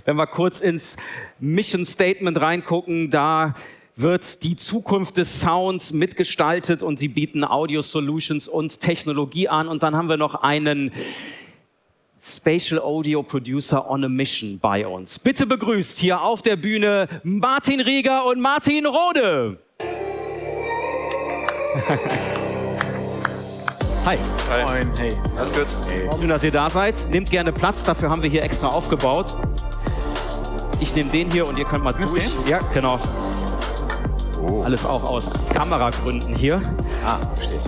wenn wir kurz ins Mission Statement reingucken, da wird die Zukunft des Sounds mitgestaltet und sie bieten Audio Solutions und Technologie an. Und dann haben wir noch einen Spatial Audio Producer on a Mission bei uns. Bitte begrüßt hier auf der Bühne Martin Rieger und Martin Rode. Hi. Hi. Moin. Hey. Alles gut? Hey. Schön, dass ihr da seid. Nehmt gerne Platz, dafür haben wir hier extra aufgebaut. Ich nehme den hier und ihr könnt mal durch. Ja, genau. Oh. Alles auch aus Kameragründen hier. Verstehe.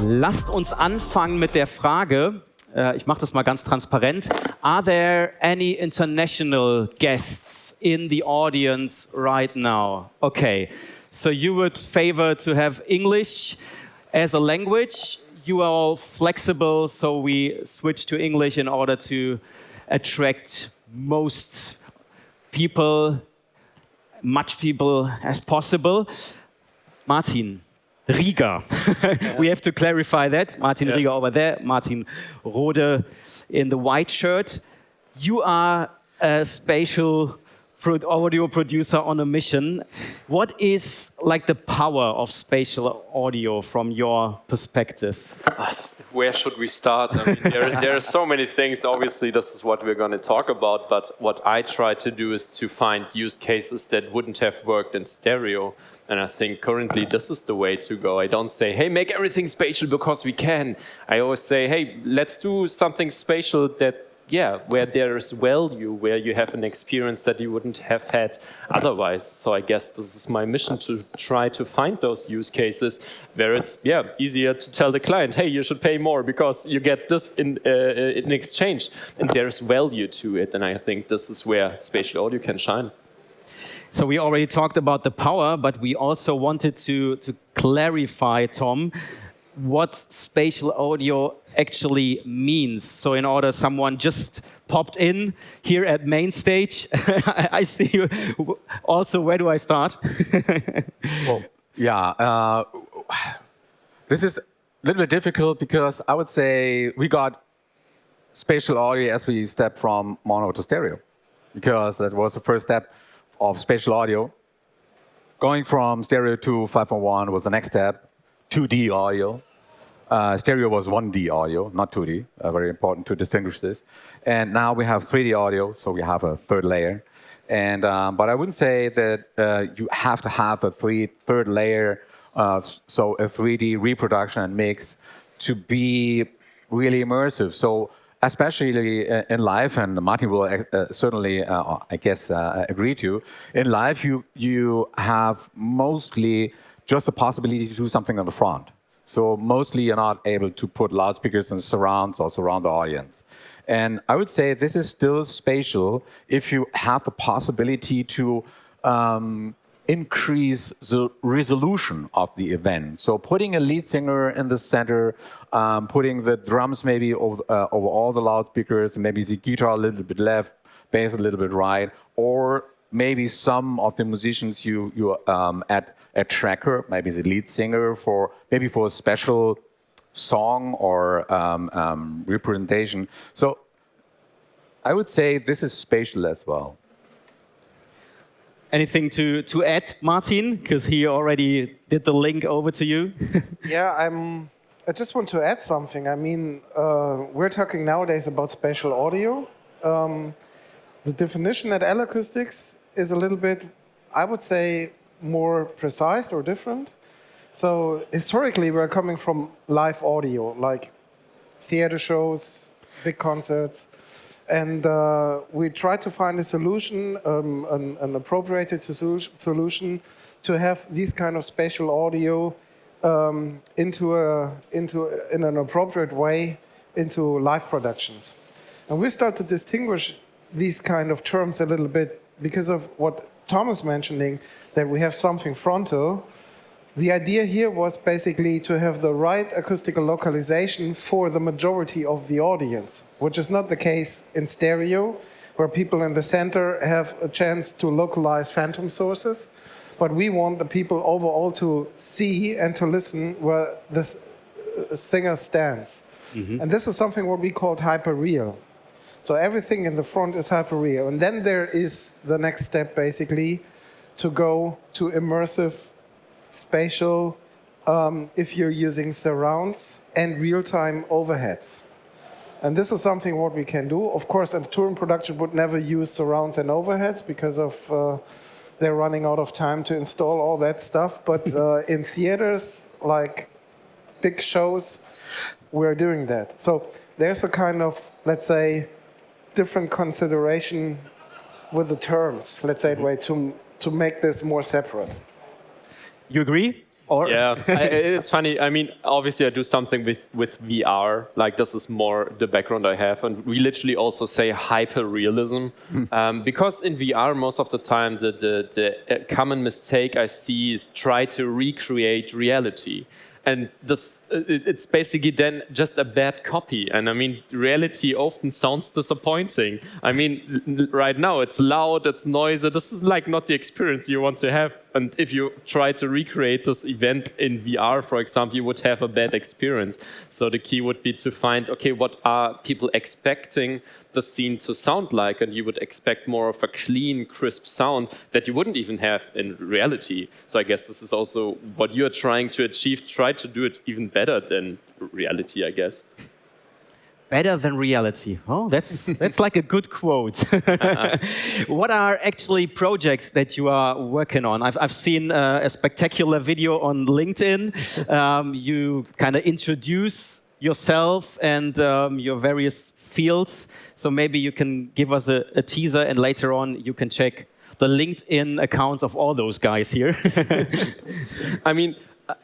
Lasst uns anfangen mit der Frage, ich mache das mal ganz transparent. Are there any international guests in the audience right now? Okay, so you would favor to have English as a language. You are all flexible, so we switch to English in order to attract most people, much people as possible. Martin Rieger. We have to clarify that. Martin Rieger over there, Martin Rode in the white shirt. You are a spatial audio producer on a mission. What is like the power of spatial audio from your perspective? Where should we start? I mean, there are so many things. Obviously, this is what we're going to talk about. But what I try to do is to find use cases that wouldn't have worked in stereo. And I think currently this is the way to go. I don't say, hey, make everything spatial because we can. I always say, hey, let's do something spatial that, where there is value, where you have an experience that you wouldn't have had otherwise. So I guess this is my mission, to try to find those use cases where it's, easier to tell the client, hey, you should pay more because you get this in exchange. And there's value to it. And I think this is where spatial audio can shine. So we already talked about the power, but we also wanted to clarify, Tom, what spatial audio actually means. So in order someone just popped in here at main stage, I see you. Also, where do I start? This is a little bit difficult because I would say we got spatial audio as we step from mono to stereo, because that was the first step of spatial audio. Going from stereo to 5.1 was the next step, 2D audio. Stereo was 1D audio, not 2D. Very important to distinguish this. And now we have 3D audio, so we have a third layer. And but I wouldn't say that you have to have a third layer, so a 3D reproduction and mix to be really immersive. So especially in live, and Martin will certainly, I guess, agree to. In live, you have mostly just the possibility to do something on the front. So mostly you're not able to put loudspeakers and surrounds or surround the audience. And I would say this is still spatial if you have the possibility to increase the resolution of the event. So putting a lead singer in the center, putting the drums maybe over all the loudspeakers, maybe the guitar a little bit left, bass a little bit right, or maybe some of the musicians you add a tracker, maybe the lead singer for a special song or representation. So I would say this is spatial as well. Anything to add, Martin? Because he already did the link over to you. I just want to add something. I mean, we're talking nowadays about spatial audio. The definition at L-Acoustics is a little bit, I would say, more precise or different. So historically, we're coming from live audio, like theater shows, big concerts. And we tried to find a solution, an appropriate solution to have these kind of spatial audio in an appropriate way into live productions. And we start to distinguish these kind of terms a little bit because of what Tom is mentioning, that we have something frontal. The idea here was basically to have the right acoustical localization for the majority of the audience, which is not the case in stereo, where people in the center have a chance to localize phantom sources. But we want the people overall to see and to listen where this singer stands. Mm-hmm. And this is something what we called hyperreal. So everything in the front is hyper-real. And then there is the next step, basically, to go to immersive, spatial, if you're using surrounds and real-time overheads. And this is something what we can do. Of course, a touring production would never use surrounds and overheads because of they're running out of time to install all that stuff. But in theaters, like big shows, we're doing that. So there's a kind of, let's say, different consideration with the terms, let's say it way, to make this more separate. You agree? Or Yeah, it's funny. I mean, obviously, I do something with VR. Like, this is more the background I have. And we literally also say hyper-realism. Because in VR, most of the time, the common mistake I see is try to recreate reality. And this, it's basically then just a bad copy. And I mean, reality often sounds disappointing. I mean, right now it's loud, it's noisy. This is like not the experience you want to have. And if you try to recreate this event in VR, for example, you would have a bad experience. So the key would be to find, okay, what are people expecting the scene to sound like? And you would expect more of a clean, crisp sound that you wouldn't even have in reality. So I guess this is also what you're trying to achieve. Try to do it even better than reality, I guess. better than reality. Oh, that's like a good quote. What are actually projects that you are working on? I've seen a spectacular video on LinkedIn. You kind of introduce yourself and your various fields. So maybe you can give us a teaser, and later on you can check the LinkedIn accounts of all those guys here. I mean,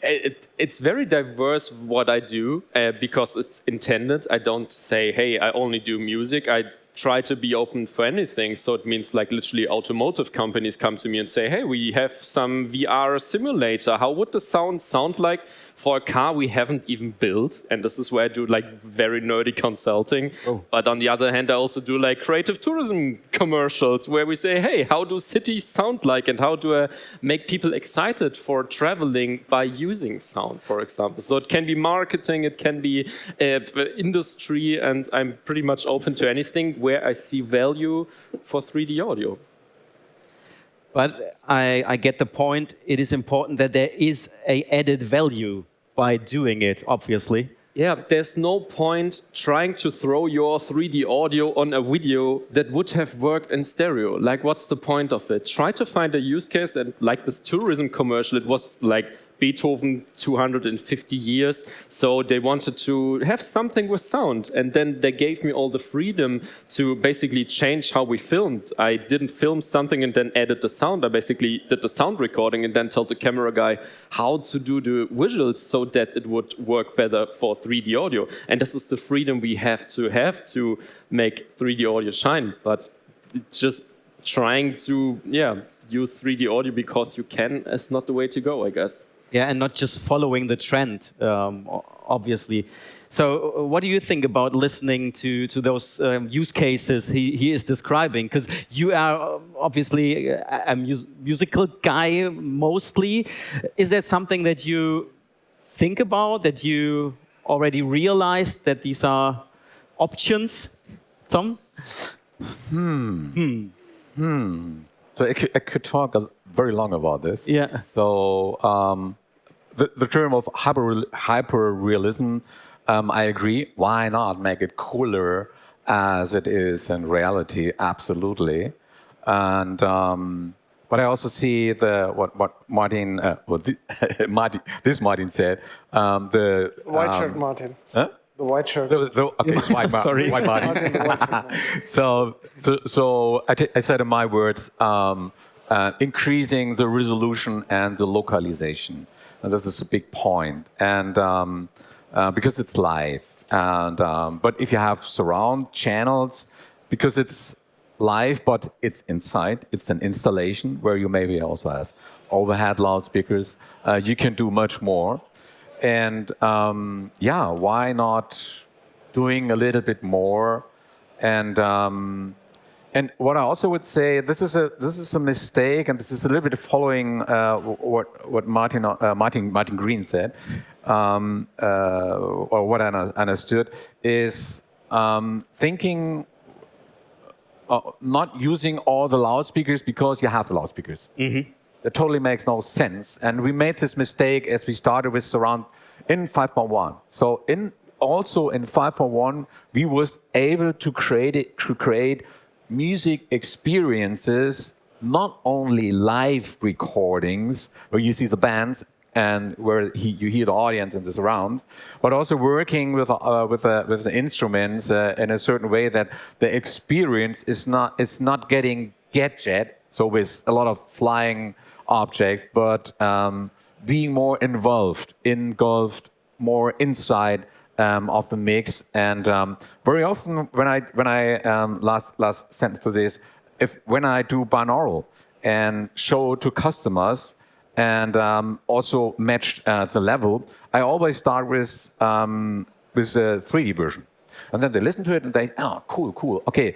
it's very diverse what I do because it's intended. I don't say, hey, I only do music. I try to be open for anything. So it means like literally automotive companies come to me and say, hey, we have some VR simulator. How would the sound like for a car we haven't even built? And this is where I do like very nerdy consulting. Oh. But on the other hand, I also do like creative tourism commercials where we say, hey, how do cities sound like? And how do I make people excited for traveling by using sound, for example? So it can be marketing, it can be industry, and I'm pretty much open to anything where I see value for 3D audio. But I get the point. It is important that there is an added value by doing it, obviously. Yeah, there's no point trying to throw your 3D audio on a video that would have worked in stereo. Like, what's the point of it? Try to find a use case, and like this tourism commercial, it was like Beethoven 250 years, so they wanted to have something with sound, and then they gave me all the freedom to basically change how we filmed. I didn't film something and then added the sound. I basically did the sound recording and then told the camera guy how to do the visuals so that it would work better for 3D audio. And this is the freedom we have to make 3D audio shine. But just trying to use 3D audio because you can is not the way to go, I guess. Yeah, and not just following the trend, obviously. So what do you think about listening to those use cases he is describing? Because you are obviously a musical guy mostly. Is that something that you think about, that you already realized that these are options, Tom? So I could talk very long about this. Yeah. So the term of hyper-realism, I agree. Why not make it cooler as it is in reality? Absolutely. And but I also see what Martin, Martin said. The white shirt, Martin. Huh? The white shirt. Okay, Sorry. white Martin. So I said in my words, increasing the resolution and the localization. And this is a big point. And because it's live. And but if you have surround channels, because it's live, but it's inside, it's an installation where you maybe also have overhead loudspeakers, you can do much more. And why not doing a little bit more? And what I also would say, this is a mistake, and this is a little bit following what Martin Green said, or what I understood is thinking not using all the loudspeakers because you have the loudspeakers. That totally makes no sense. And we made this mistake as we started with surround in 5.1. So also in 5.1, we was able to create music experiences, not only live recordings where you see the bands and where you hear the audience and the surrounds, but also working with the instruments in a certain way that the experience is not getting gadget, so with a lot of flying objects, but being more engulfed more inside of the mix. And very often when I last sentence to this, when I do binaural and show to customers and also match the level, I always start with a 3D version, and then they listen to it and they, oh, cool, okay,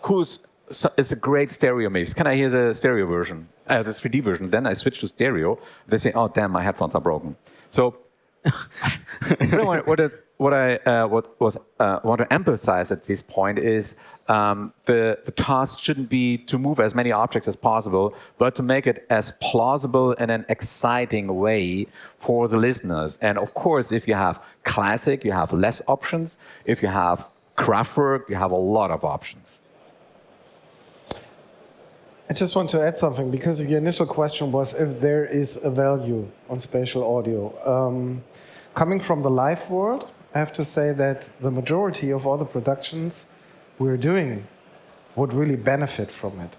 cool. So it's a great stereo mix. Can I hear the stereo version, the 3D version? Then I switch to stereo. They say, oh damn, my headphones are broken. So what I want to emphasize at this point is the task shouldn't be to move as many objects as possible, but to make it as plausible in an exciting way for the listeners. And of course, if you have classic, you have less options. If you have Kraftwerk, you have a lot of options. I just want to add something, because the initial question was if there is a value on spatial audio. Coming from the live world, I have to say that the majority of all the productions we're doing would really benefit from it.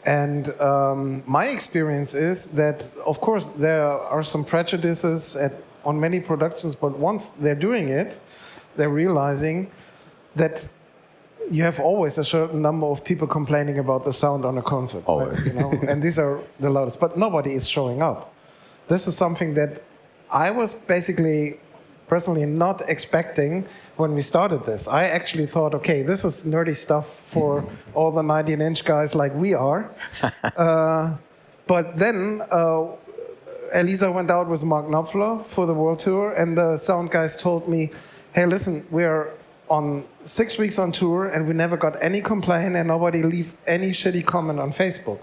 And my experience is that, of course, there are some prejudices on many productions, but once they're doing it, they're realizing that you have always a certain number of people complaining about the sound on a concert. Always. Right? You know? And these are the loudest, but nobody is showing up. This is something that I was basically personally not expecting when we started this. I actually thought, okay, this is nerdy stuff for all the 19-inch guys like we are. But then Elisa went out with Mark Knopfler for the world tour, and the sound guys told me, hey, listen, we're on 6 weeks on tour and we never got any complaint and nobody leave any shitty comment on Facebook.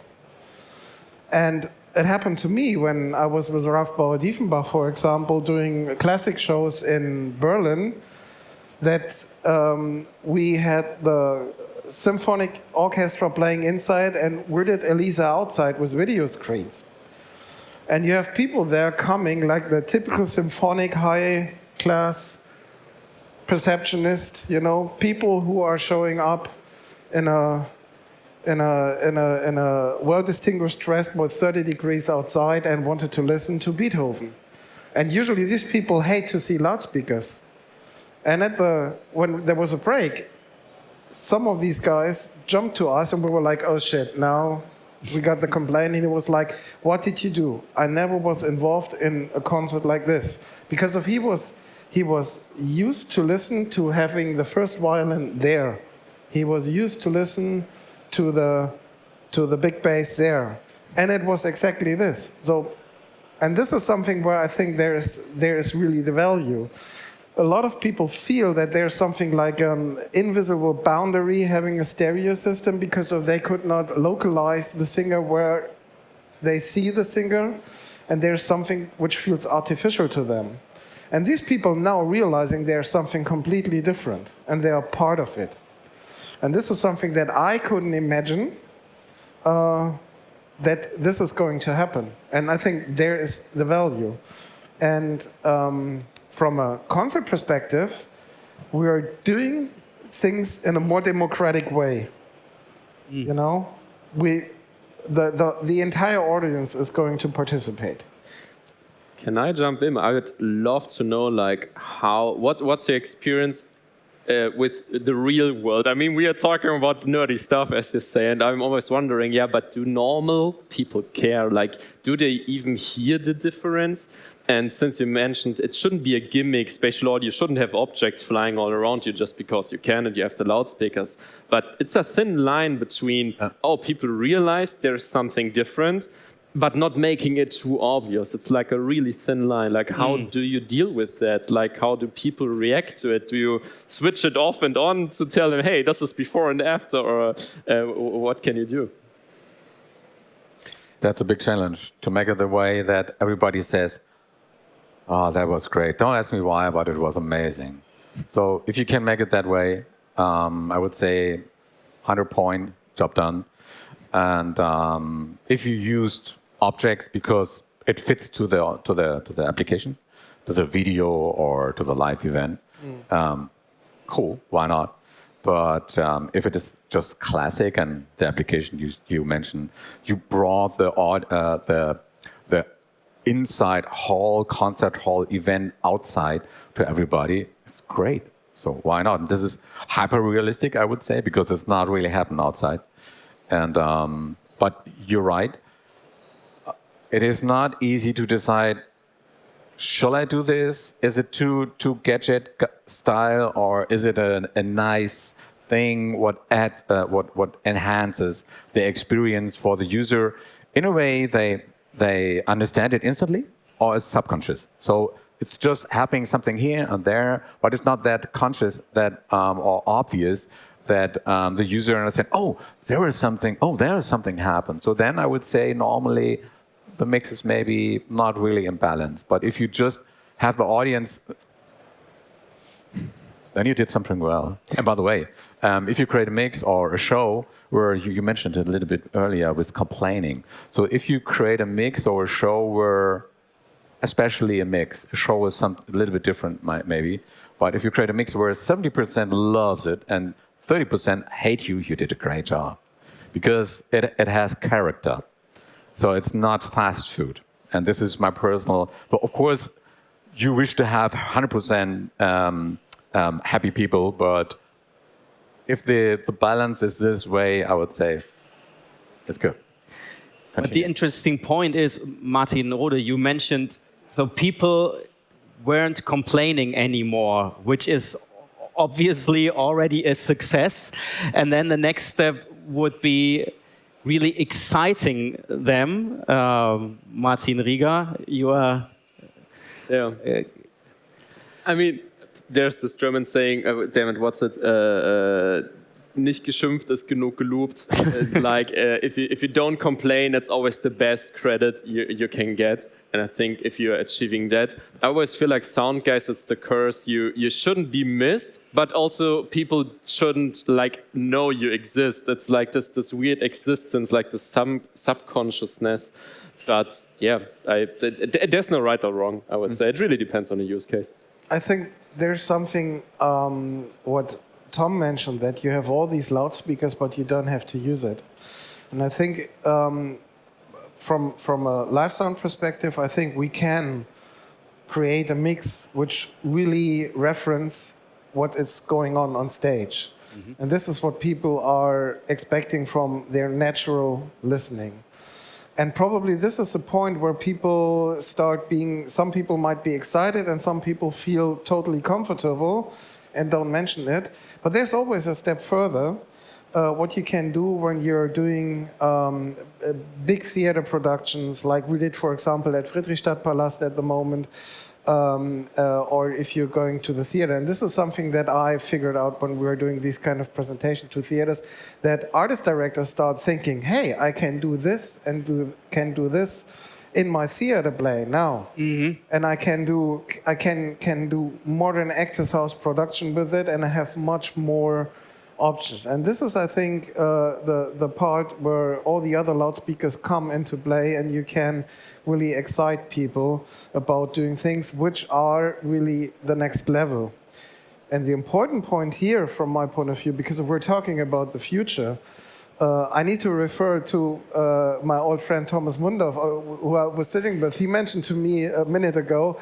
And it happened to me when I was with Ralf Bauer-Diefenbach, for example, doing classic shows in Berlin, that we had the symphonic orchestra playing inside and we did Elisa outside with video screens. And you have people there coming like the typical symphonic high-class perceptionist, you know, people who are showing up in a well-distinguished dress with 30 degrees outside and wanted to listen to Beethoven. And usually these people hate to see loudspeakers. And when there was a break, some of these guys jumped to us and we were like, oh shit, now we got the complaint. And he was like, what did you do? I never was involved in a concert like this. Because he was used to listen to having the first violin there. He was used to listen to the big bass there. And it was exactly this. So, and this is something where I think there is really the value. A lot of people feel that there's something like an invisible boundary having a stereo system because they could not localize the singer where they see the singer, and there's something which feels artificial to them. And these people now realizing there's something completely different, and they are part of it. And this is something that I couldn't imagine that this is going to happen. And I think there is the value. And from a concert perspective, we are doing things in a more democratic way. You know, the entire audience is going to participate. Can I jump in? I would love to know, like, what's your experience with the real world? I mean, we are talking about nerdy stuff, as you say, and I'm always wondering, yeah, but do normal people care? Like, do they even hear the difference? And since you mentioned it shouldn't be a gimmick, spatial audio shouldn't have objects flying all around you just because you can and you have the loudspeakers. But it's a thin line between, oh, people realize there's something different, but not making it too obvious. It's like a really thin line. Like, how do you deal with that? Like, how do people react to it? Do you switch it off and on to tell them, hey, this is before and after, or what can you do? That's a big challenge, to make it the way that everybody says, oh, that was great. Don't ask me why, but it was amazing. So if you can make it that way, I would say 100-point, job done. And if you used objects because it fits to the application, to the video or to the live event, cool, why not? But if it is just classic and the application you mentioned, you brought the inside hall, concert hall event outside to everybody, it's great. So why not? This is hyper realistic, I would say, because it's not really happening outside. And but you're right. It is not easy to decide. Shall I do this? Is it too gadget style, or is it a nice thing? What enhances the experience for the user in a way they understand it instantly, or it's subconscious. So it's just happening something here and there, but it's not that conscious that or obvious that the user understands. Oh, there is something happened. So then I would say normally the mix is maybe not really in balance. But if you just have the audience, then you did something well. And by the way, if you create a mix or a show where you mentioned it a little bit earlier with complaining. So if you create a mix or a show where, especially a mix, a show is a little bit different maybe, but if you create a mix where 70% loves it and 30% hate you, you did a great job. Because it has character. So it's not fast food. And this is my personal, but of course, you wish to have 100% happy people, but if the balance is this way, I would say it's good. But the interesting point is, Martin Rode, you mentioned, so people weren't complaining anymore, which is obviously already a success. And then the next step would be really exciting them. Martin Rieger, you are... Yeah. I mean, there's this German saying, damn it, what's it? Nicht geschimpft ist genug gelobt. Like, if you don't complain, that's always the best credit you can get. And I think if you're achieving that, I always feel like sound guys, it's the curse. You shouldn't be missed, but also people shouldn't like know you exist. It's like this weird existence, like the subconsciousness. But yeah, there's no right or wrong, I would say. It really depends on the use case. I think there's something, what Tom mentioned, that you have all these loudspeakers, but you don't have to use it. And I think from a live sound perspective, I think we can create a mix which really reference what is going on stage. Mm-hmm. And this is what people are expecting from their natural listening. And probably this is a point where people start being, some people might be excited and some people feel totally comfortable and don't mention it. But there's always a step further. What you can do when you're doing big theater productions, like we did, for example, at Friedrichstadtpalast at the moment, or if you're going to the theater. And this is something that I figured out when we were doing these kind of presentations to theaters, that artist directors start thinking, hey, I can do this and can do this in my theater play now. Mm-hmm. And I can do modern actors house production with it, and I have much more options. And this is, I think, the part where all the other loudspeakers come into play, and you can really excite people about doing things which are really the next level. And the important point here, from my point of view, because we're talking about the future, I need to refer to my old friend Thomas Mundorf, who I was sitting with. He mentioned to me a minute ago,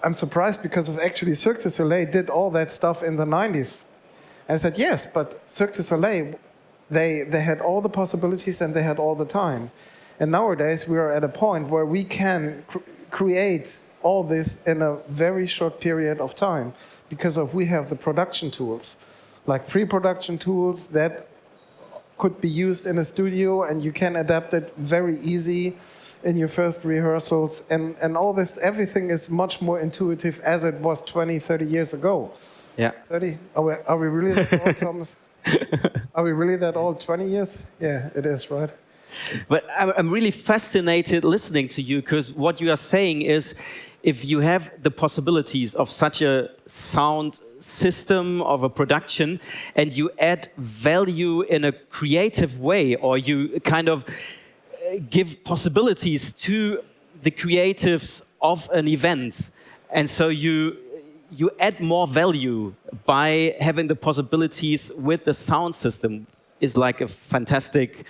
I'm surprised because of actually Cirque du Soleil did all that stuff in the 90s. And I said, yes, but Cirque du Soleil, they had all the possibilities and they had all the time. And nowadays we are at a point where we can create all this in a very short period of time because we have the production tools, like pre-production tools that could be used in a studio, and you can adapt it very easy in your first rehearsals, and all this, everything is much more intuitive as it was 20, 30 years ago. Yeah. 30? Are we really that old, Thomas? Are we really that old? 20 years? Yeah, it is, right? But I'm really fascinated listening to you, because what you are saying is, if you have the possibilities of such a sound system of a production, and you add value in a creative way, or you kind of give possibilities to the creatives of an event, and so you add more value by having the possibilities with the sound system, is like a fantastic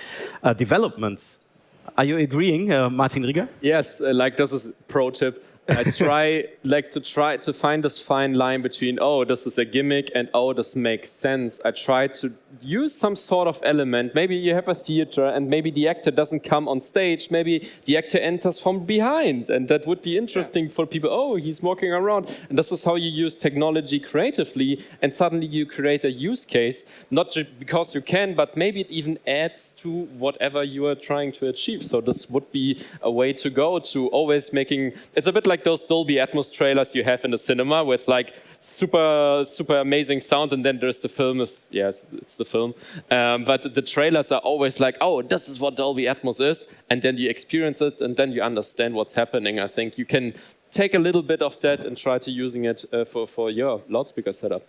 development. Are you agreeing, Martin Rieger? Yes, like this is pro tip. I try to find this fine line between, oh, this is a gimmick, and oh, this makes sense. I try to use some sort of element. Maybe you have a theater and maybe the actor doesn't come on stage. Maybe the actor enters from behind, and that would be interesting for people. Oh, he's walking around. And this is how you use technology creatively, and suddenly you create a use case, not just because you can, but maybe it even adds to whatever you are trying to achieve. So this would be a way to go, to always making, it's a bit like those Dolby Atmos trailers you have in the cinema, where it's like super amazing sound, and then there's the film. Yes, it's the film, but the trailers are always like, oh, this is what Dolby Atmos is, and then you experience it, and then you understand what's happening. I think you can take a little bit of that and try to using it for your loudspeaker setup.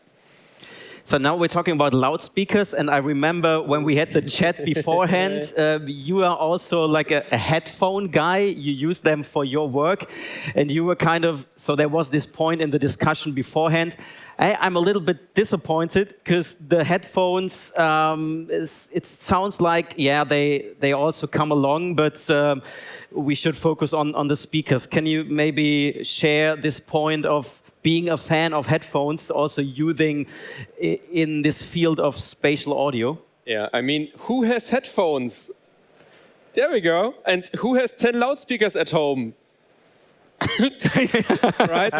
So now we're talking about loudspeakers, and I remember when we had the chat beforehand, you are also like a headphone guy. You use them for your work, and you were kind of, so there was this point in the discussion beforehand. I'm a little bit disappointed, because the headphones, it sounds like, yeah, they also come along, but we should focus on the speakers. Can you maybe share this point of being a fan of headphones, also using in this field of spatial audio? Yeah, I mean, who has headphones? There we go. And who has 10 loudspeakers at home? Right?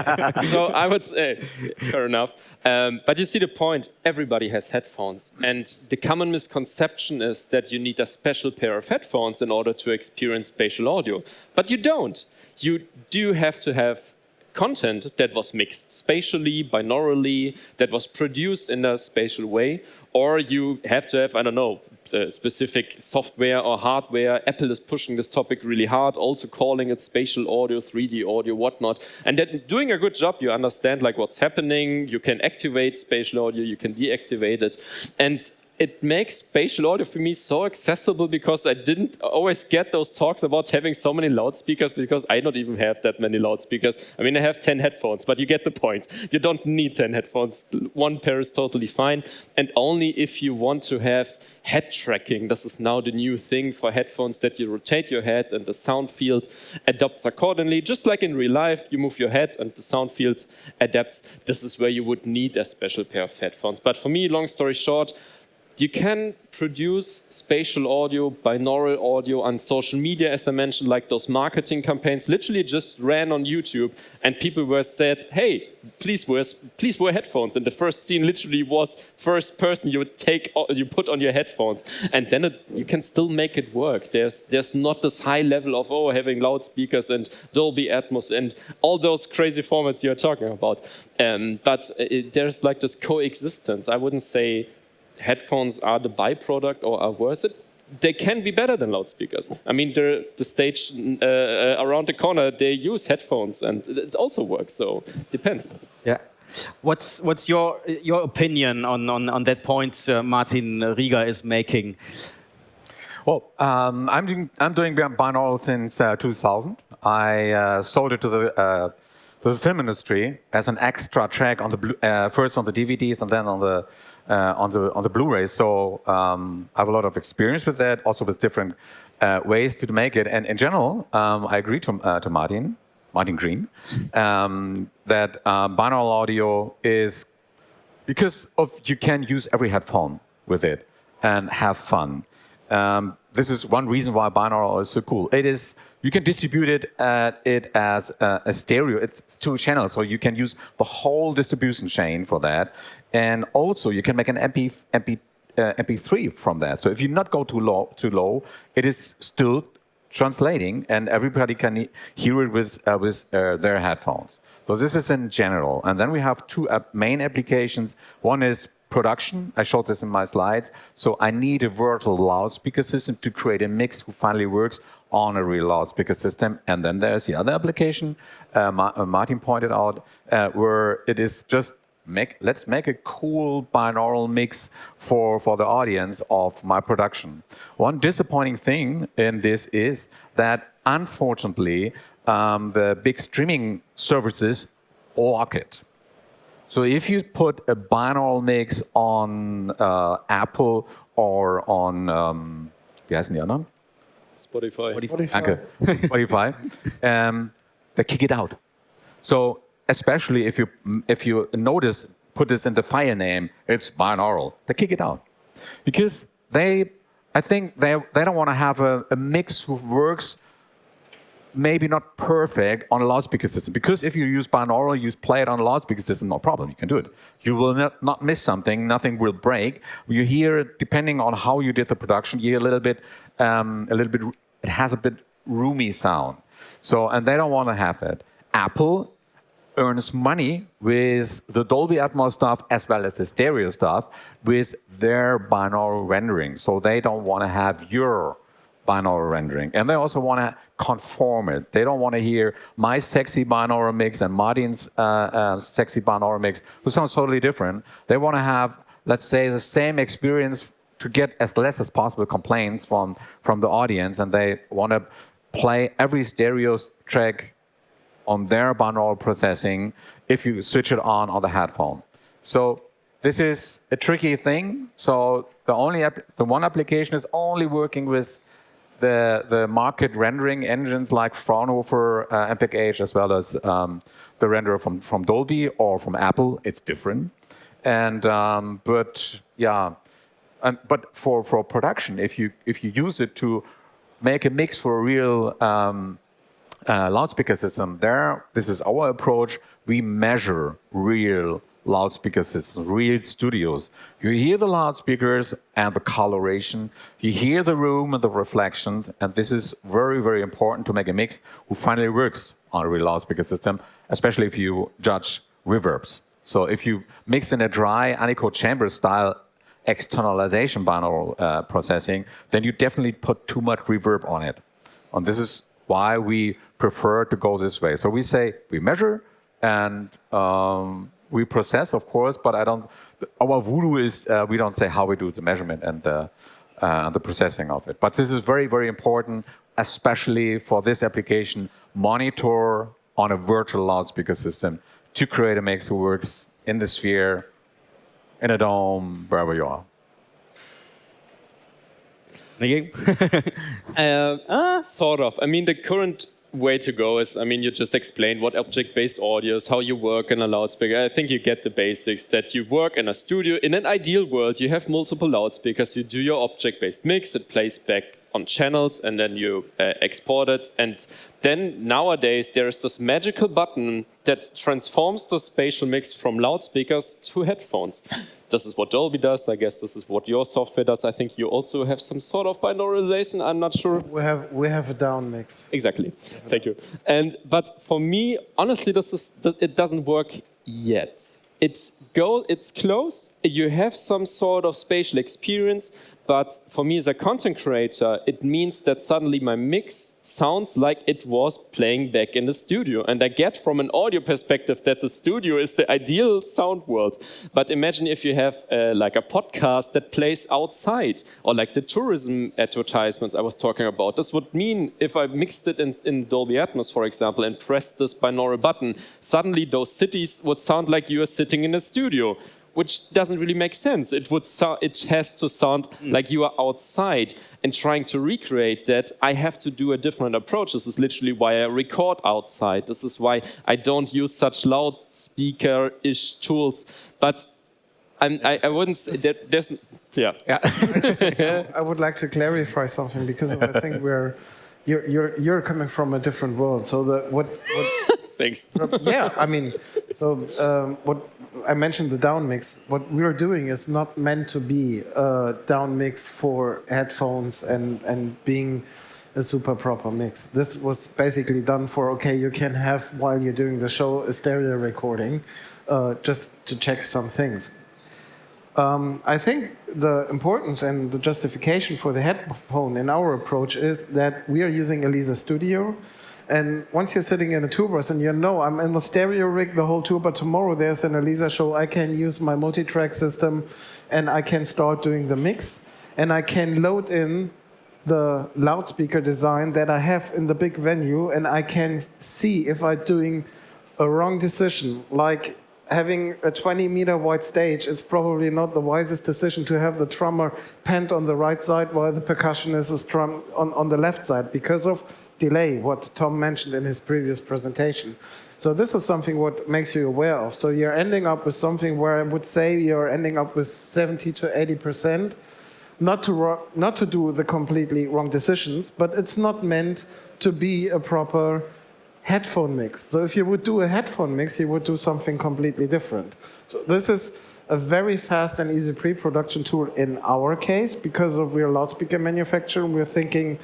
So I would say, fair enough. But you see the point, everybody has headphones. And the common misconception is that you need a special pair of headphones in order to experience spatial audio. But you don't. You do have to have content that was mixed spatially, binaurally, that was produced in a spatial way, or you have to have, I don't know, specific software or hardware. Apple is pushing this topic really hard, also calling it spatial audio, 3D audio, whatnot. And then doing a good job, you understand like what's happening, you can activate spatial audio, you can deactivate it. And it makes spatial audio for me so accessible, because I didn't always get those talks about having so many loudspeakers, because I don't even have that many loudspeakers. I mean, I have 10 headphones, but you get the point. You don't need 10 headphones. One pair is totally fine. And only if you want to have head tracking, this is now the new thing for headphones, that you rotate your head and the sound field adapts accordingly. Just like in real life, you move your head and the sound field adapts. This is where you would need a special pair of headphones. But for me, long story short, you can produce spatial audio, binaural audio on social media, as I mentioned, like those marketing campaigns literally just ran on YouTube, and people were said, hey, please wear headphones. And the first scene literally was first person you put on your headphones. And then you can still make it work. There's not this high level of, oh, having loudspeakers and Dolby Atmos and all those crazy formats you're talking about. But there's like this coexistence. I wouldn't say headphones are the byproduct or are worse. They can be better than loudspeakers. I mean, the stage around the corner, they use headphones, and it also works. So depends. Yeah. What's your opinion on that point Martin Rieger is making? Well, I'm doing binaural since 2000. I sold it to the film industry as an extra track on the first on the DVDs and then on the Blu-rays. So I have a lot of experience with that, also with different ways to make it. And in general, I agree to Martin Green, that binaural audio is, because of you can use every headphone with it and have fun. This is one reason why binaural is so cool. It is, you can distribute it as a stereo. It's 2 channels, so you can use the whole distribution chain for that. And also, you can make an MP3 from that. So if you not go too low, it is still translating, and everybody can hear it with their headphones. So this is in general. And then we have two main applications. One is production. I showed this in my slides. So I need a virtual loudspeaker system to create a mix who finally works on a real loudspeaker system. And then there's the other application Martin pointed out, where it is just let's make a cool binaural mix for the audience of my production. One disappointing thing in this is that, unfortunately, the big streaming services block it. So if you put a binaural mix on Apple or on, wie heißen die anderen? Spotify. Danke. Spotify. They kick it out. So especially if you notice, put this in the file name, it's binaural. They kick it out because I think they don't want to have a mix who works maybe not perfect on a loudspeaker system. Because if you use binaural, you play it on a loudspeaker system, no problem, you can do it. You will not miss something, nothing will break. You hear, depending on how you did the production, you hear a little bit, it has a bit roomy sound. So, and they don't want to have it. Apple earns money with the Dolby Atmos stuff as well as the stereo stuff with their binaural rendering. So they don't want to have your binaural rendering. And they also want to conform it. They don't want to hear my sexy binaural mix and Martin's sexy binaural mix, who sounds totally different. They want to have, let's say, the same experience to get as less as possible complaints from the audience. And they want to play every stereo track on their binaural processing if you switch it on the headphone. So this is a tricky thing. So the one application is only working with the market rendering engines like Fraunhofer, MPEG-H, as well as the renderer from Dolby or from Apple. It's different. And but for production, if you use it to make a mix for a real loudspeaker system, this is our approach. We measure real loudspeaker systems, real studios. You hear the loudspeakers and the coloration. You hear the room and the reflections. And this is very, very important to make a mix who finally works on a real loudspeaker system, especially if you judge reverbs. So if you mix in a dry anechoic chamber style externalization binaural processing, then you definitely put too much reverb on it. And this is why we prefer to go this way. So we say we measure and we process, of course, but our voodoo is we don't say how we do the measurement and the processing of it. But this is very, very important, especially for this application, monitor on a virtual loudspeaker system to create a mix who works in the sphere, in a dome, wherever you are. Sort of. I mean, the current way to go is, I mean, you just explained what object-based audio is, how you work in a loudspeaker. I think you get the basics, that you work in a studio. In an ideal world, you have multiple loudspeakers, you do your object-based mix, it plays back on channels, and then you export it. And then nowadays, there is this magical button that transforms the spatial mix from loudspeakers to headphones. This is what Dolby does. I guess this is what your software does. I think you also have some sort of binauralization. I'm not sure. We have a down mix. Exactly. Thank you. But for me, honestly, it doesn't work yet. It's close. You have some sort of spatial experience. But for me as a content creator, it means that suddenly my mix sounds like it was playing back in the studio. And I get from an audio perspective that the studio is the ideal sound world. But imagine if you have like a podcast that plays outside, or like the tourism advertisements I was talking about. This would mean if I mixed it in Dolby Atmos, for example, and pressed this binaural button, suddenly those cities would sound like you are sitting in a studio, which doesn't really make sense. It has to sound like you are outside, and trying to recreate that, I have to do a different approach. This is literally why I record outside. This is why I don't use such loudspeaker-ish tools. But I wouldn't say there's, yeah. I would like to clarify something, because I think you're coming from a different world. So what Thanks. Yeah, I mean, so what I mentioned, the down mix. What we're doing is not meant to be a down mix for headphones and being a super proper mix. This was basically done for, okay, you can have, while you're doing the show, a stereo recording, just to check some things. I think the importance and the justification for the headphone in our approach is that we are using Elisa Studio. And once you're sitting in a tour bus and you know I'm in the stereo rig the whole tour, but tomorrow there's an Elisa show, I can use my multi-track system and I can start doing the mix. And I can load in the loudspeaker design that I have in the big venue, and I can see if I'm doing a wrong decision, like having a 20-meter wide stage. It's probably not the wisest decision to have the drummer panned on the right side while the percussionist is on the left side because of delay, what Tom mentioned in his previous presentation. So this is something what makes you aware of. So you're ending up with something where I would say you're ending up with 70 to 80%. Not to do the completely wrong decisions, but it's not meant to be a proper headphone mix. So if you would do a headphone mix, you would do something completely different. So this is a very fast and easy pre-production tool in our case, because of we're loudspeaker manufacturer, we're thinking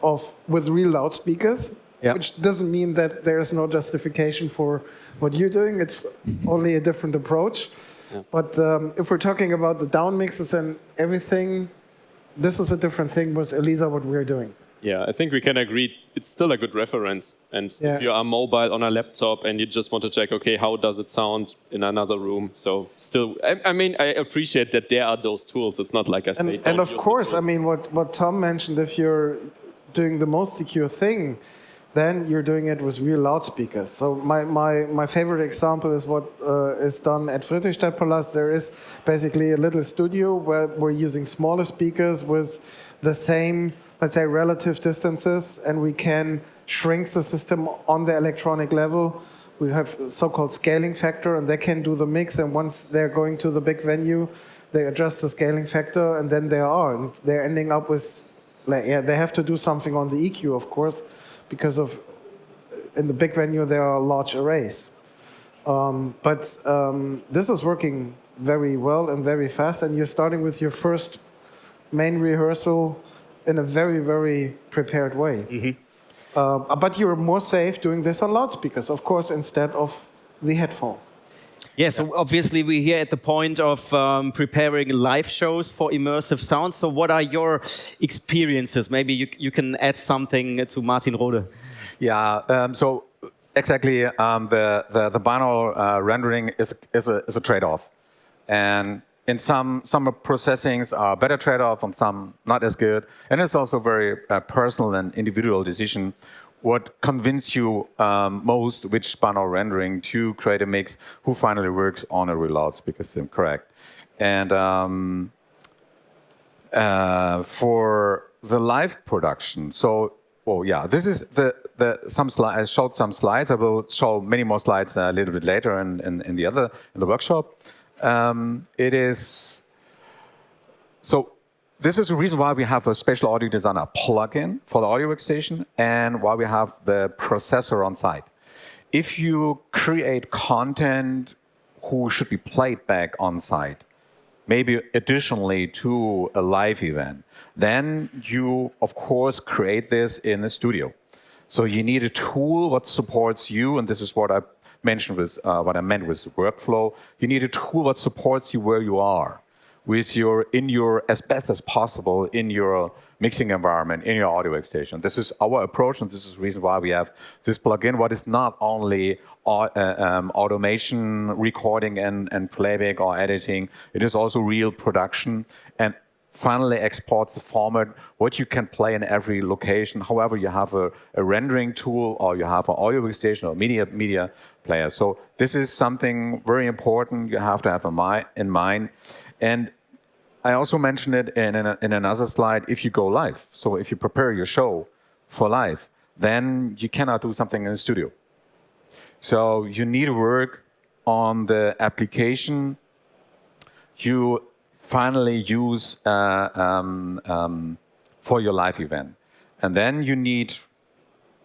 of with real loudspeakers, which doesn't mean that there is no justification for what you're doing. It's only a different approach. Yeah. But if we're talking about the down mixes and everything, this is a different thing with Elisa, what we're doing. Yeah, I think we can agree it's still a good reference. And if you are mobile on a laptop and you just want to check, okay, how does it sound in another room? So still, I mean, I appreciate that there are those tools. It's not like I say, and of course, I mean, what Tom mentioned, if you're doing the most secure thing, then you're doing it with real loudspeakers. So my favorite example is what is done at Friedrichstadtpalast. There is basically a little studio where we're using smaller speakers with the same, let's say, relative distances, and we can shrink the system on the electronic level. We have so-called scaling factor, and they can do the mix, and once they're going to the big venue, they adjust the scaling factor, and then they're ending up with, like, they have to do something on the EQ, of course, because of in the big venue there are large arrays. But this is working very well and very fast, and you're starting with your first main rehearsal in a very, very prepared way. Mm-hmm. But you're more safe doing this on loudspeakers, of course, instead of the headphone. Yeah, so obviously we're here at the point of preparing live shows for immersive sound. So what are your experiences? Maybe you can add something to Martin Rode. Yeah, so exactly, the binaural rendering is a trade-off. And in some processings are better trade-off, and some not as good. And it's also very personal and individual decision what convinced you most, which binaural rendering to create a mix, who finally works on a real loudspeaker system, correct. And for the live production, so, this is some slides. I showed some slides. I will show many more slides a little bit later in the workshop. It is, so this is the reason why we have a spatial audio designer plugin for the audio workstation and why we have the processor on site. If you create content who should be played back on site, maybe additionally to a live event, then you, of course, create this in a studio. So you need a tool what supports you, and this is what I mentioned with what I meant with workflow. You need a tool that supports you where you are, with your as best as possible in your mixing environment, in your audio workstation. This is our approach, and this is the reason why we have this plugin. What is not only automation, recording, and playback or editing, it is also real production, and finally exports the format what you can play in every location. However, you have a rendering tool, or you have an audio workstation or media player. So this is something very important you have to have in mind. And I also mentioned it in another slide, if you go live. So if you prepare your show for live, then you cannot do something in the studio. So you need to work on the application you finally use for your live event. And then you need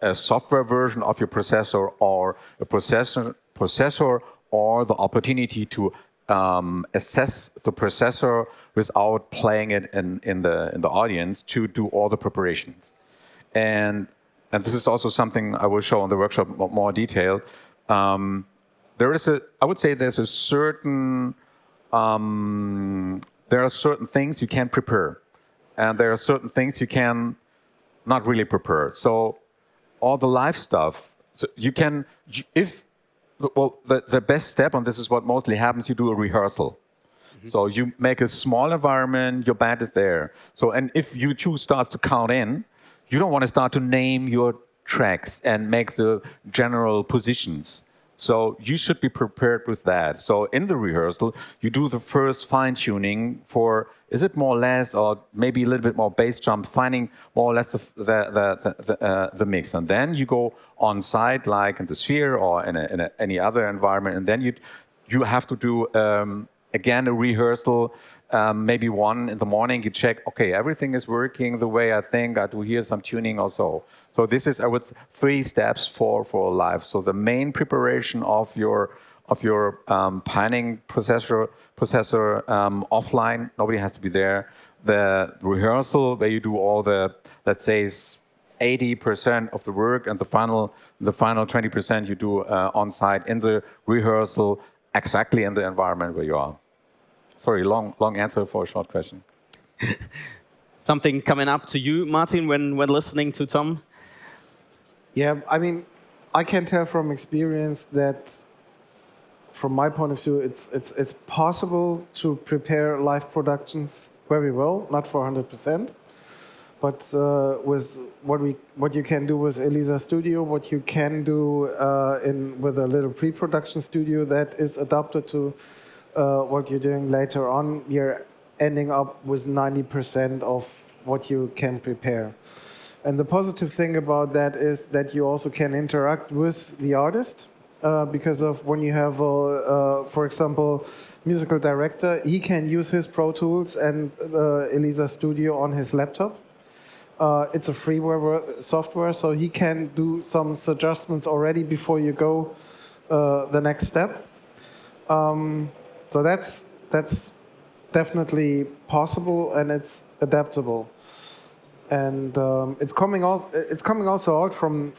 a software version of your processor, or a processor or the opportunity to assess the processor without playing it in the audience to do all the preparations. And this is also something I will show in the workshop more detail. There is I would say there's a certain, there are certain things you can prepare, and there are certain things you can not really prepare. So all the live stuff, so you can, the best step, and this is what mostly happens, you do a rehearsal. So you make a small environment, your band is there. So, and if U2 starts to count in, you don't want to start to name your tracks and make the general positions. So you should be prepared with that. So in the rehearsal, you do the first fine-tuning for, is it more or less, or maybe a little bit more bass jump, finding more or less the mix. And then you go on site, like in the Sphere or in any other environment, and then you have to do, again, a rehearsal, maybe 1 in the morning, you check, okay, everything is working the way I think, I do here some tuning or so. So this is, I would say, 3 steps for live. So the main preparation of your panning processor offline, nobody has to be there. The rehearsal, where you do all the, let's say, 80% of the work, and the final 20% you do on site in the rehearsal, exactly in the environment where you are. Sorry, long answer for a short question. Something coming up to you, Martin, when listening to Tom? Yeah, I mean, I can tell from experience that, from my point of view, it's possible to prepare live productions very well, not for 100%, but with what you can do with Elisa Studio, what you can do with a little pre-production studio that is adapted to what you're doing later on, you're ending up with 90% of what you can prepare. And the positive thing about that is that you also can interact with the artist, because of when you have, for example, musical director, he can use his Pro Tools and Elisa Studio on his laptop. It's a freeware software, so he can do some adjustments already before you go the next step. So that's definitely possible, and it's adaptable. And it's coming also out from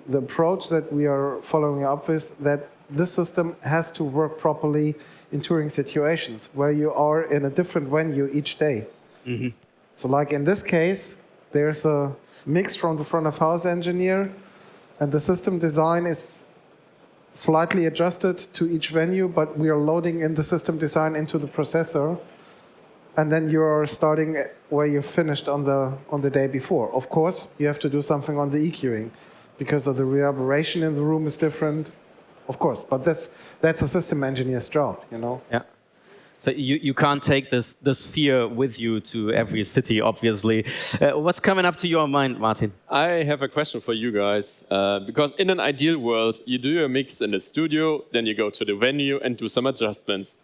the approach that we are following up with, that this system has to work properly in touring situations where you are in a different venue each day. Mm-hmm. So like in this case, there's a mix from the front of house engineer, and the system design is slightly adjusted to each venue, but we are loading in the system design into the processor, and then you are starting where you finished on the day before. Of course, you have to do something on the EQing, because of the reverberation in the room is different, of course, but that's a system engineer's job, you know? Yeah. So you can't take this sphere with you to every city, obviously. What's coming up to your mind, Martin? I have a question for you guys, because in an ideal world, you do your mix in the studio, then you go to the venue and do some adjustments.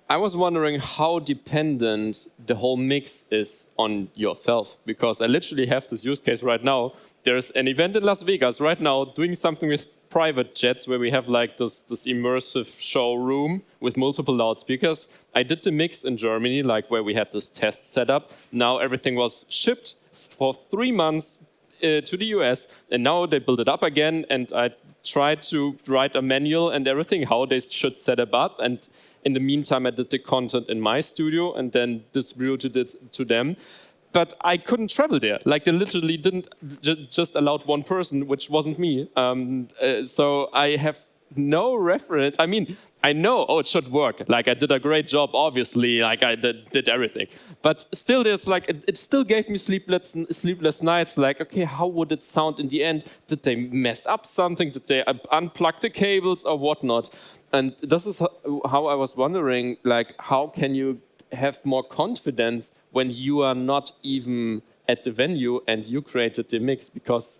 I was wondering how dependent the whole mix is on yourself, because I literally have this use case right now. There's an event in Las Vegas right now doing something with private jets where we have like this immersive showroom with multiple loudspeakers. I did the mix in Germany, like where we had this test set up. Now everything was shipped for 3 months to the US, and now they build it up again, and I tried to write a manual and everything, how they should set it up. And in the meantime, I did the content in my studio and then distributed it to them. But I couldn't travel there. Like, they literally didn't just allowed one person, which wasn't me. So I have no reference. I mean, I know, it should work. Like, I did a great job, obviously. Like, I did everything. But still, there's like, it still gave me sleepless nights. Like, okay, how would it sound in the end? Did they mess up something? Did they unplug the cables or whatnot? And this is how I was wondering, like, how can you have more confidence when you are not even at the venue and you created the mix? Because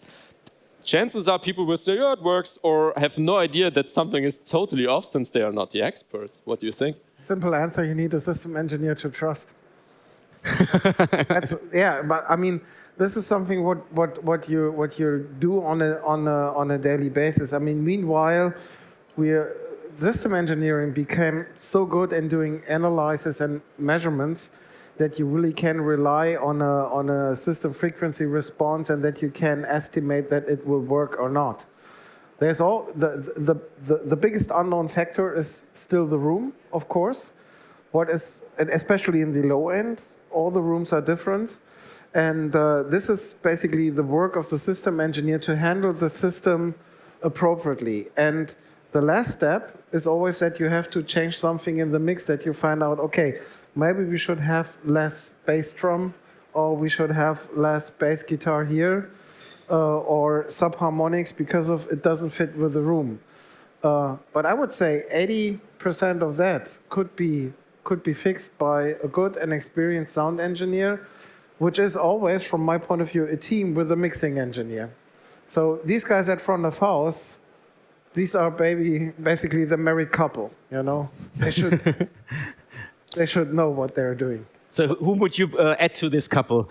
chances are people will say, yeah, it works, or have no idea that something is totally off since they are not the experts. What do you think? Simple answer, you need a system engineer to trust. Yeah, but I mean, this is something what you do on a daily basis. I mean, meanwhile, system engineering became so good in doing analysis and measurements that you really can rely on a system frequency response and that you can estimate that it will work or not. There's the biggest unknown factor is still the room, of course. And especially in the low end, all the rooms are different. And this is basically the work of the system engineer to handle the system appropriately. And the last step is always that you have to change something in the mix, that you find out, okay, maybe we should have less bass drum, or we should have less bass guitar here, or subharmonics because of it doesn't fit with the room. But I would say 80% of that could be fixed by a good and experienced sound engineer, which is always, from my point of view, a team with a mixing engineer. So these guys at front of house, these are basically the married couple, you know? They should know what they're doing. So whom would you add to this couple?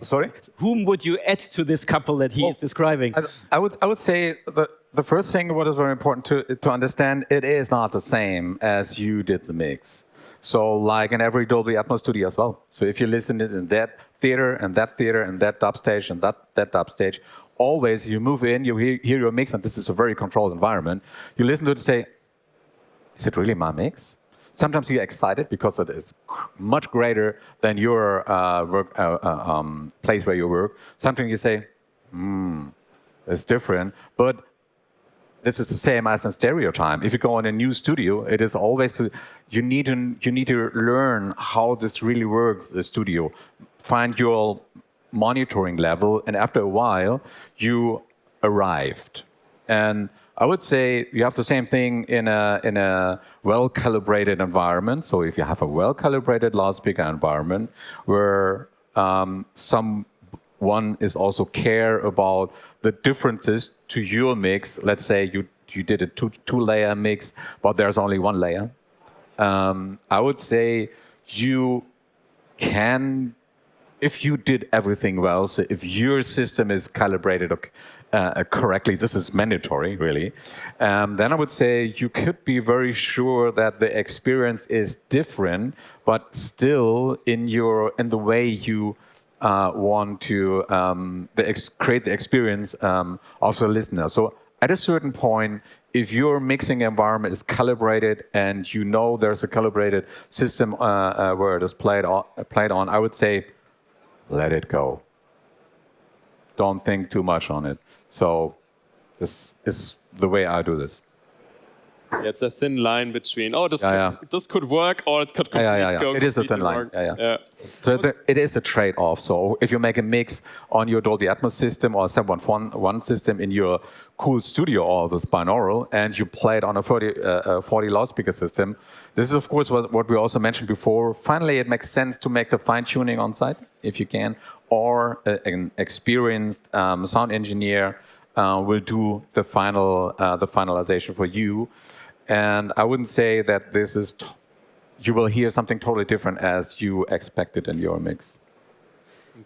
Sorry? Whom would you add to this couple that he is describing? I would say the first thing what is very important to understand, it is not the same as you did the mix. So like in every Dolby Atmos studio as well. So if you listen to it in that theater and that theater and that dub stage and that dub stage, always you move in, you hear your mix, and this is a very controlled environment. You listen to it and say, is it really my mix? Sometimes you're excited because it is much greater than your place where you work. Sometimes you say, it's different. But this is the same as in stereo time. If you go in a new studio, it is always you need to learn how this really works. The studio, find your monitoring level, and after a while, you arrived. And I would say you have the same thing in a well-calibrated environment. So if you have a well-calibrated loudspeaker environment where someone is also care about the differences to your mix. Let's say you did a two-layer mix, but there's only one layer. I would say you can, if you did everything well, so if your system is calibrated correctly, this is mandatory, really, then I would say you could be very sure that the experience is different, but still in the way you want to create the experience of the listener. So at a certain point, if your mixing environment is calibrated and you know there's a calibrated system where it is played on, I would say, let it go. Don't think too much on it. So this is the way I do this. Yeah, it's a thin line between, this could work, or it could go. It is a thin line. So it is a trade-off. So if you make a mix on your Dolby Atmos system or 7.1 system in your cool studio or with binaural, and you play it on a 40 loudspeaker system, this is, of course, what we also mentioned before. Finally, it makes sense to make the fine-tuning on site, if you can, or an experienced sound engineer will do the finalization for you. And I wouldn't say that this is, you will hear something totally different as you expected in your mix.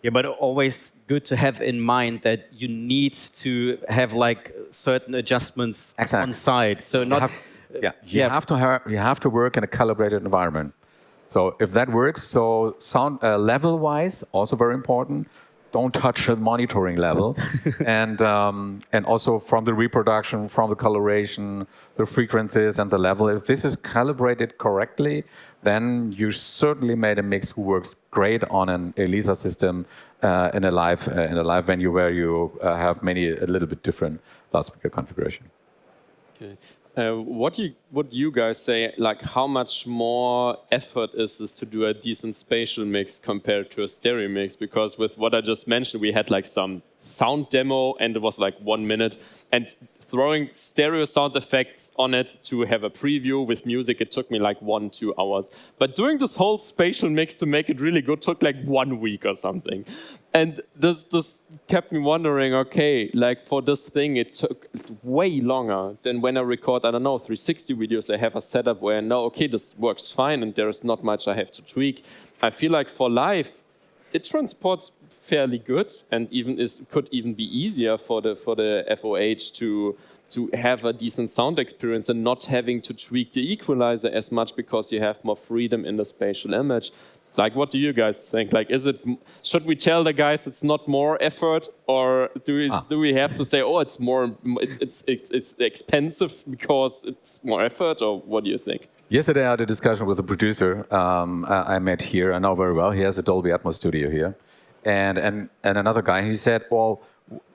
Yeah, but always good to have in mind that you need to have like certain adjustments on site. So you have to work in a calibrated environment. So if that works, so sound level-wise, also very important. Don't touch the monitoring level, and also from the reproduction, from the coloration, the frequencies and the level. If this is calibrated correctly, then you certainly made a mix who works great on an ELISA system in a live venue where you have a little bit different loudspeaker configuration. Okay. What would you guys say, like how much more effort is this to do a decent spatial mix compared to a stereo mix? Because with what I just mentioned, we had like some sound demo and it was like 1 minute, and throwing stereo sound effects on it to have a preview with music, it took me like 1-2 hours. But doing this whole spatial mix to make it really good took like 1 week or something. And this kept me wondering, okay, like for this thing, it took way longer than when I record, I don't know, 360 videos. I have a setup where I know, okay, this works fine and there is not much I have to tweak. I feel like for live, it transports fairly good, and could even be easier for the FOH to have a decent sound experience and not having to tweak the equalizer as much because you have more freedom in the spatial image. Like, what do you guys think? Like, should we tell the guys it's not more effort, or do we have to say, oh, it's more, it's expensive because it's more effort, or what do you think? Yesterday I had a discussion with a producer I met here. I know very well. He has a Dolby Atmos studio here, and another guy. He said, "Well,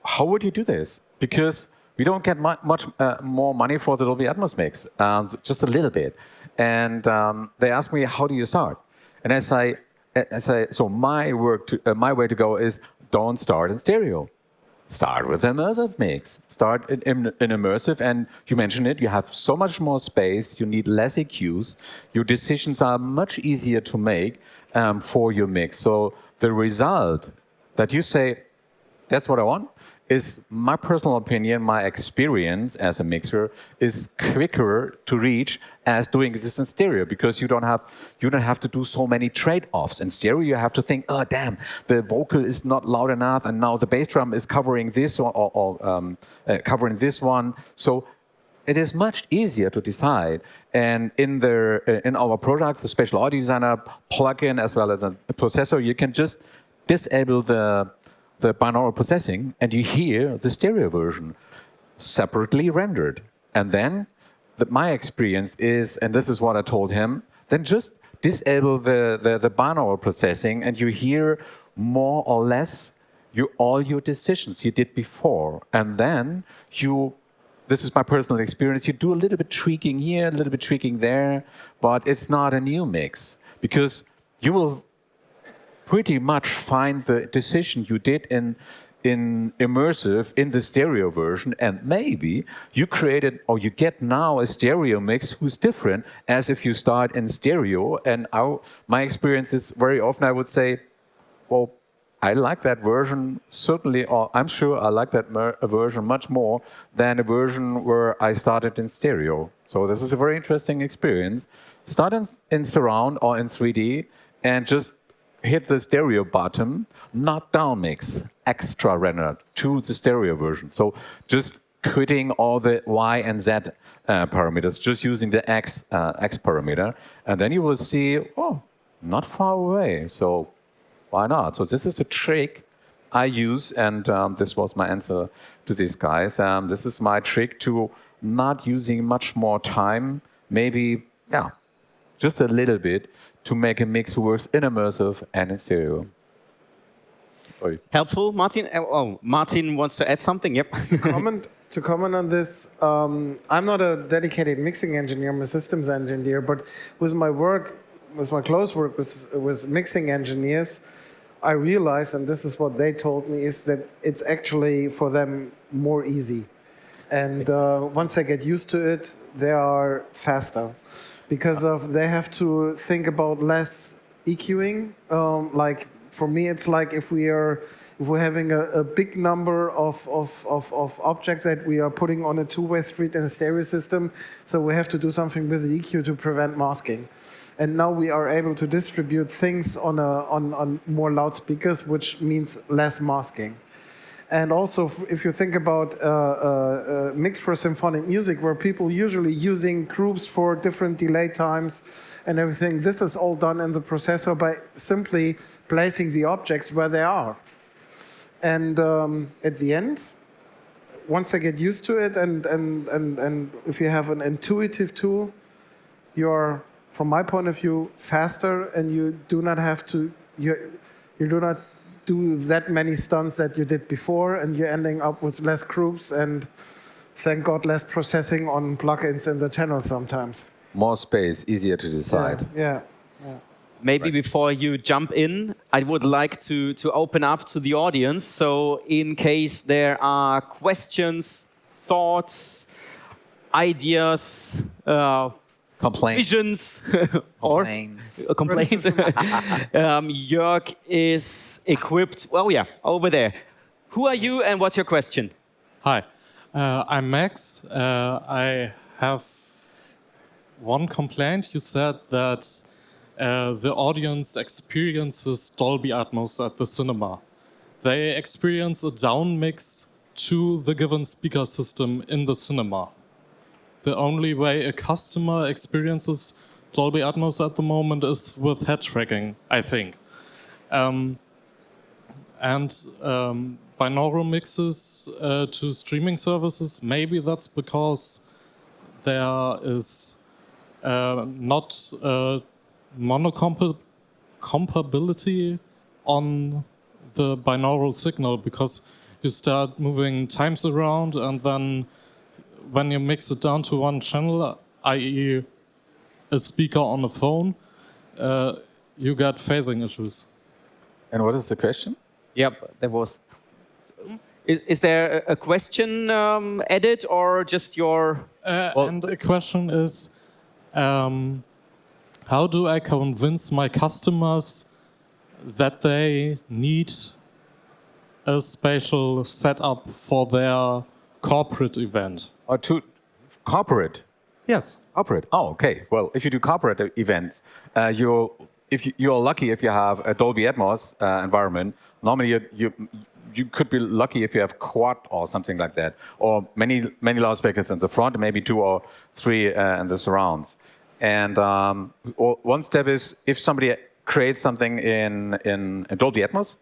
how would you do this? Because we don't get much more money for the Dolby Atmos mix, just a little bit." And they asked me, "How do you start?" And so my way to go is don't start in stereo. Start with immersive mix. Start in immersive, and you mentioned it. You have so much more space. You need less EQs. Your decisions are much easier to make for your mix. So the result that you say, that's what I want, is my personal opinion, my experience as a mixer is quicker to reach as doing this in stereo, because you don't have to do so many trade-offs. In stereo, you have to think, oh damn, the vocal is not loud enough, and now the bass drum is covering this or covering this one. So it is much easier to decide. And in our products, the Spatial Audio Designer plugin as well as a processor, you can just disable the binaural processing, and you hear the stereo version separately rendered. And then my experience is, and this is what I told him, then just disable the binaural processing, and you hear more or less all your decisions you did before. And then this is my personal experience, you do a little bit tweaking here, a little bit tweaking there, but it's not a new mix, because you will pretty much find the decision you did in immersive in the stereo version, and maybe you created or you get now a stereo mix who's different as if you start in stereo. And my experience is very often I would say, well, I like that version certainly, or I'm sure I like that version much more than a version where I started in stereo. So this is a very interesting experience. Start in surround or in 3D and just hit the stereo button, not down mix, extra render to the stereo version. So just quitting all the Y and Z parameters, just using the X parameter, and then you will see, oh, not far away. So why not? So this is a trick I use, and this was my answer to these guys. This is my trick to not using much more time, maybe, yeah, just a little bit, to make a mix who works in immersive and in stereo. Helpful, Martin? Oh, Martin wants to add something, yep. To comment on this, I'm not a dedicated mixing engineer, I'm a systems engineer, but with my close work with mixing engineers, I realized, and this is what they told me, is that it's actually for them more easy. And once they get used to it, they are faster. Because they have to think about less EQing. Like for me, it's like if we're having a big number of objects that we are putting on a two-way street in a stereo system, so we have to do something with the EQ to prevent masking. And now we are able to distribute things on more loudspeakers, which means less masking. And also, if you think about mix for symphonic music, where people usually using groups for different delay times and everything, this is all done in the processor by simply placing the objects where they are. And at the end, once I get used to it, and if you have an intuitive tool, you're, from my point of view, faster, and you do not have to, you do not do that many stunts that you did before, and you're ending up with less groups and, thank God, less processing on plugins in the channel sometimes. More space, easier to decide. Yeah. Maybe before you jump in, I would like to open up to the audience. So in case there are questions, thoughts, ideas, Complaints. visions, or complaints. Jörg is equipped. Oh yeah, over there. Who are you and what's your question? Hi, I'm Max. I have one complaint. You said that the audience experiences Dolby Atmos at the cinema. They experience a down mix to the given speaker system in the cinema. The only way a customer experiences Dolby Atmos at the moment is with head tracking, I think. Binaural mixes to streaming services, maybe that's because there is not monocompatibility on the binaural signal, because you start moving times around, and then when you mix it down to one channel, i.e. a speaker on a phone, you get phasing issues. And what is the question? Yep, there was. Is there a question added, or just your? And the question is, how do I convince my customers that they need a spatial setup for their corporate event? Or to corporate? Yes. Corporate. Oh, okay. Well, if you do corporate events, you're lucky if you have a Dolby Atmos environment. Normally, you could be lucky if you have quad or something like that, or many loudspeakers in the front, maybe 2 or 3 in the surrounds. And one step is if somebody creates something in Dolby Atmos,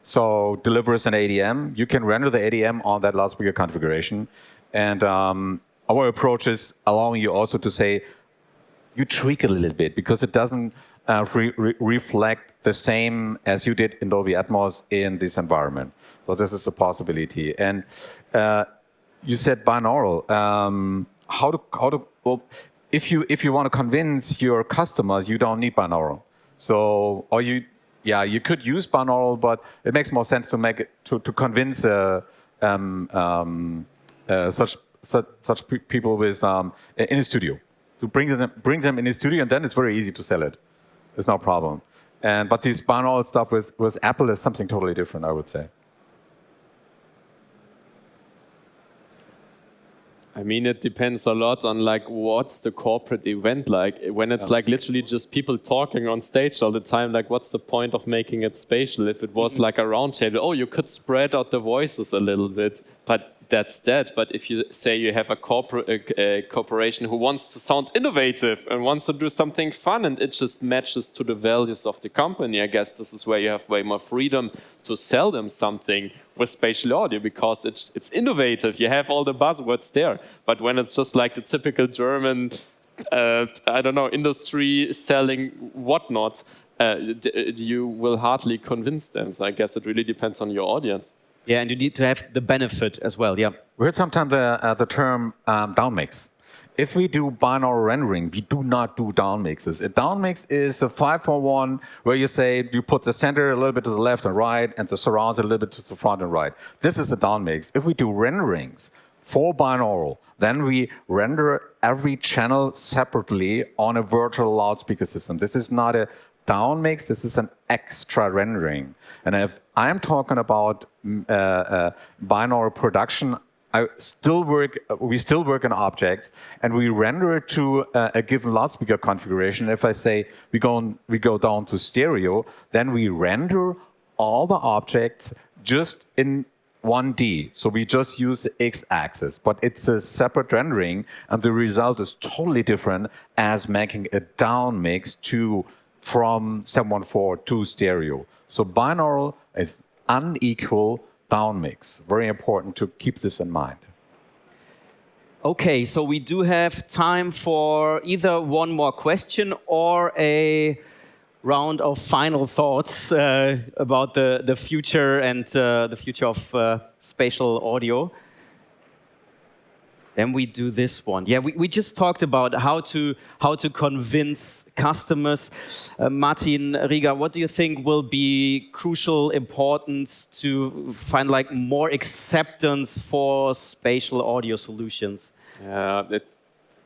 so delivers an ADM, you can render the ADM on that loudspeaker configuration. And our approach is allowing you also to say, you tweak it a little bit, because it doesn't reflect the same as you did in Dolby Atmos in this environment. So this is a possibility. And you said binaural. Well, if you want to convince your customers, you don't need binaural. So, or you could use binaural, but it makes more sense to convince such people with in a studio, to bring them in the studio, and then it's very easy to sell it. It's no problem. But this binaural stuff with Apple is something totally different, I would say. I mean, it depends a lot on like what's the corporate event like. When it's like literally just people talking on stage all the time, like what's the point of making it spatial? If it was like a round table, oh, you could spread out the voices a little bit, but that's that. But if you say you have a corporation who wants to sound innovative and wants to do something fun, and it just matches to the values of the company, I guess this is where you have way more freedom to sell them something with spatial audio, because it's innovative. You have all the buzzwords there. But when it's just like the typical German, I don't know, industry selling whatnot, you will hardly convince them. So I guess it really depends on your audience. Yeah, and you need to have the benefit as well. Yeah. We heard sometimes the term downmix. If we do binaural rendering, we do not do downmixes. A downmix is a 5-for-1 where you say you put the center a little bit to the left and right, and the surrounds a little bit to the front and right. This is a downmix. If we do renderings for binaural, then we render every channel separately on a virtual loudspeaker system. This is not a downmix. This is an extra rendering. And if I'm talking about binaural production, we still work in objects, and we render it to a given loudspeaker configuration. If I say we go down to stereo, then we render all the objects just in 1D. So we just use the x-axis, but it's a separate rendering, and the result is totally different as making a down mix from 714 to stereo. So binaural is unequal down mix. Very important to keep this in mind. Okay, so we do have time for either one more question or a round of final thoughts about the future and the future of spatial audio. Then we do this one. Yeah, we just talked about how to convince customers. Martin, Rieger, what do you think will be crucial importance to find like more acceptance for spatial audio solutions? It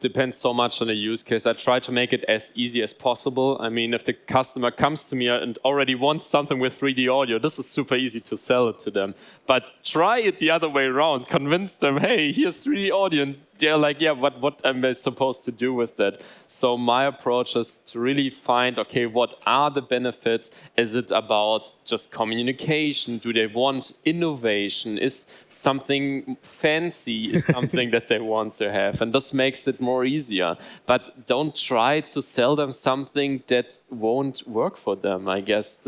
depends so much on the use case. I try to make it as easy as possible. I mean, if the customer comes to me and already wants something with 3D audio, this is super easy to sell it to them. But try it the other way around. Convince them, hey, here's 3D audio, and they're like, yeah, what am I supposed to do with that? So my approach is to really find, okay, what are the benefits? Is it about just communication? Do they want innovation? Is something fancy is something that they want to have? And this makes it more easier. But don't try to sell them something that won't work for them, I guess.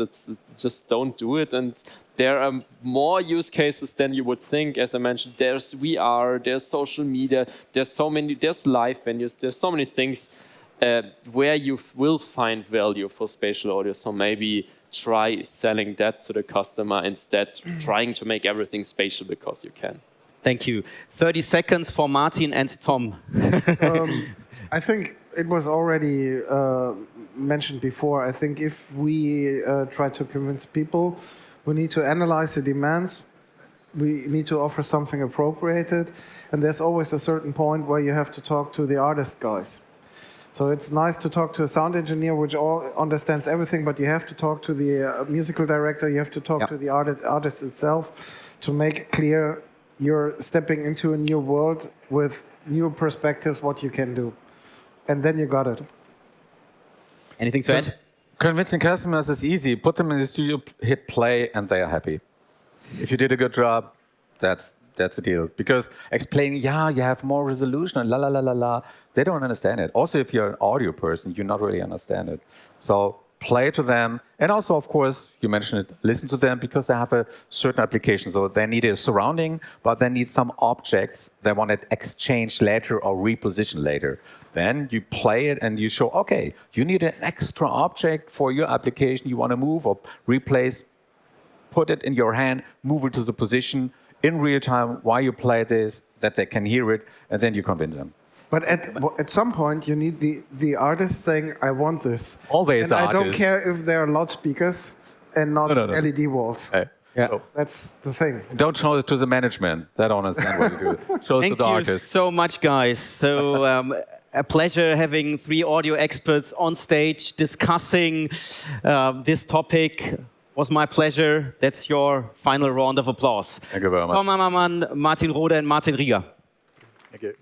Just don't do it. And there are more use cases than you would think. As I mentioned, there's VR, there's social media, there's live venues, there's so many things where you will find value for spatial audio. So maybe try selling that to the customer instead, trying to make everything spatial because you can. Thank you. 30 seconds for Martin and Tom. I think it was already mentioned before. I think if we try to convince people, we need to analyze the demands. We need to offer something appropriated. And there's always a certain point where you have to talk to the artist guys. So it's nice to talk to a sound engineer, which all understands everything, but you have to talk to the musical director, you have to talk to the artist itself to make it clear you're stepping into a new world with new perspectives, what you can do. And then you got it. Anything to add? Convincing customers is easy. Put them in the studio, hit play, and they are happy. If you did a good job, that's the deal. Because explaining, you have more resolution and la, they don't understand it. Also, if you're an audio person, you not really understand it. So play to them. And also, of course, you mentioned it, listen to them because they have a certain application. So they need a surrounding, but they need some objects they want it exchanged later or repositioned later. Then you play it and you show, okay, you need an extra object for your application you want to move or replace. Put it in your hand, move it to the position in real time while you play this, that they can hear it, and then you convince them. But at some point, you need the artist saying, I want this. Always and I don't care if there are loudspeakers and not LED walls. Yeah. That's the thing. Don't show it to the management. They don't understand what you do. Show it to the artist. Thank you so much, guys. So a pleasure having 3 audio experts on stage discussing this topic. Was my pleasure. That's your final round of applause. Thank you very much. Tom Ammermann, Martin Rode, and Martin Rieger. Thank you.